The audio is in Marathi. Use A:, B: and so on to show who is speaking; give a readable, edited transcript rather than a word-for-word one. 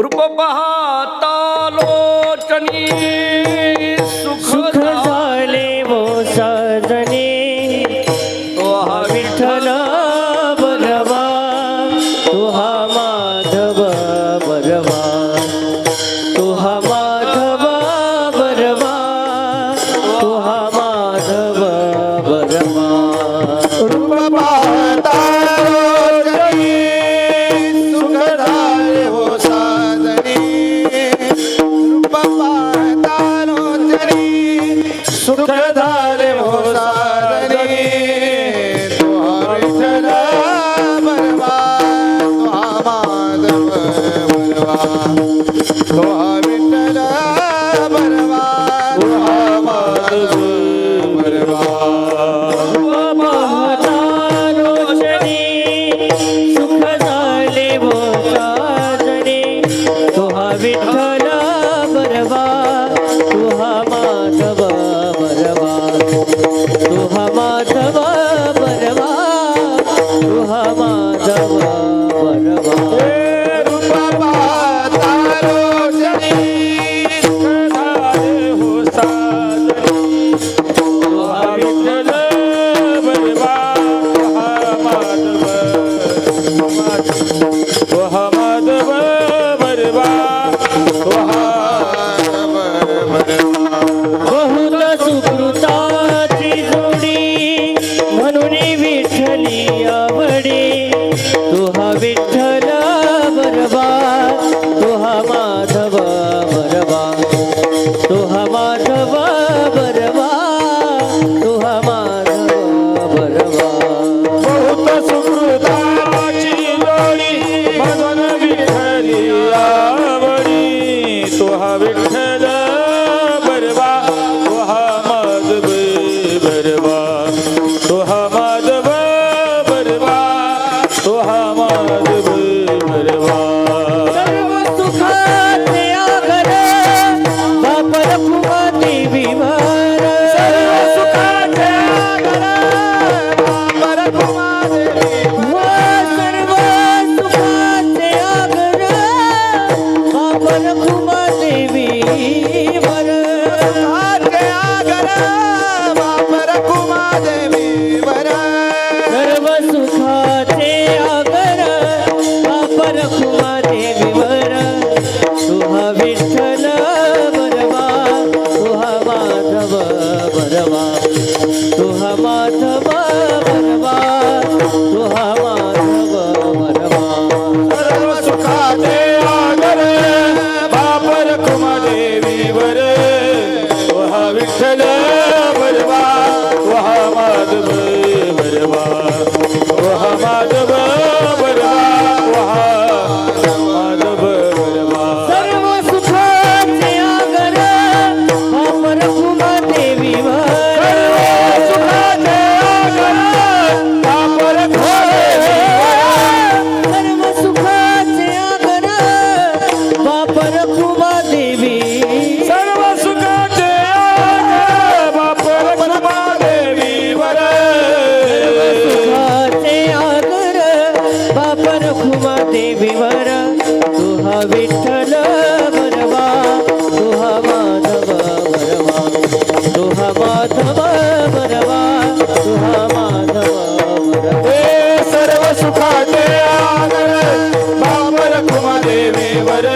A: रूप पाहता लोचनी
B: सुख झाले वो साजने
A: तो हा
B: विठ्ठल बरवा तो हा माधव बरवा तो हा माधव बरवा तो हा माधव बरवा
C: रूप पाहता लोचनी सुख झाले हो साजनी रूप पाहता लोचनी सुख झाले हो साजनी तो हा विठ्ठल बरवा तो हा माधव बरवा तो हा विठ्ठल बरवा तो हा माधव बरवा
B: सुख झाले वो साजने तो हा विठ्ठल बरवा तो हा माधव बरवा तो हा माधव बरवा तो हा माधव बरवा
C: रूप पाहता लोचनी सुख झाले हो साजनी तो हा विठ्ठल बरवा तो हा माधव तो हा माधव बरवा तो हा माधव बरवा
B: बहुत सुकृताची जोडी म्हणून विठ्ठली आवडे तो हा विठ्ठल बरवा तो हा माधव बरवा तो हा माधव बरवा तो हा माधव बरवा
C: बहुत सुकृताची जोडी म्हणून विठ्ठली आवडी तो हा विठ्ठल बरवा तो हा माधव बरवा तो हा माधव बरवा तो हा माधव बरवा
B: सर्व सुखाचे आगर बाप रखुमा देवी वर
C: सर्व सुखाचे आगर बाप रखुमा देवी
B: सर्व सुखाचे आगर बाप रखुमा देवी वर
C: सुखाचे आगर बाप रखुमा देवी वर
B: सर्व सुखाचे आगर बाप रखुमा देवी वर तुहा विठ्ठल बरवा तुहा माधव बरवा तुहा माधव बरवा तुहा माधव बरवा
C: सर्व सुखाचे आगर बाप रखुमा देवी वर तो हा विठ्ठल बरवा तो हा माधव बरवा तो हा माधव बरवा तो हा माधव बरवा
B: सर्व सुखाचे आगर बाप रखुमा देवी वर
C: सुखाचे आगर बाप रखुमा देवी वर
B: सर्व सुखाचे आगर बाप रखुमा देवी
C: सर्व सुखाचे आगर बाप रखुमा देवी वर
B: सुखाचे आगर बाप रखुमा देवी वर तुहा विठ्ठल बरवा तुहा माधव बरवा तुहा माधव बरवा तुहा माधव बरवा
C: हे सर्व सुखाचे आगर बाप रखुमा देवी वर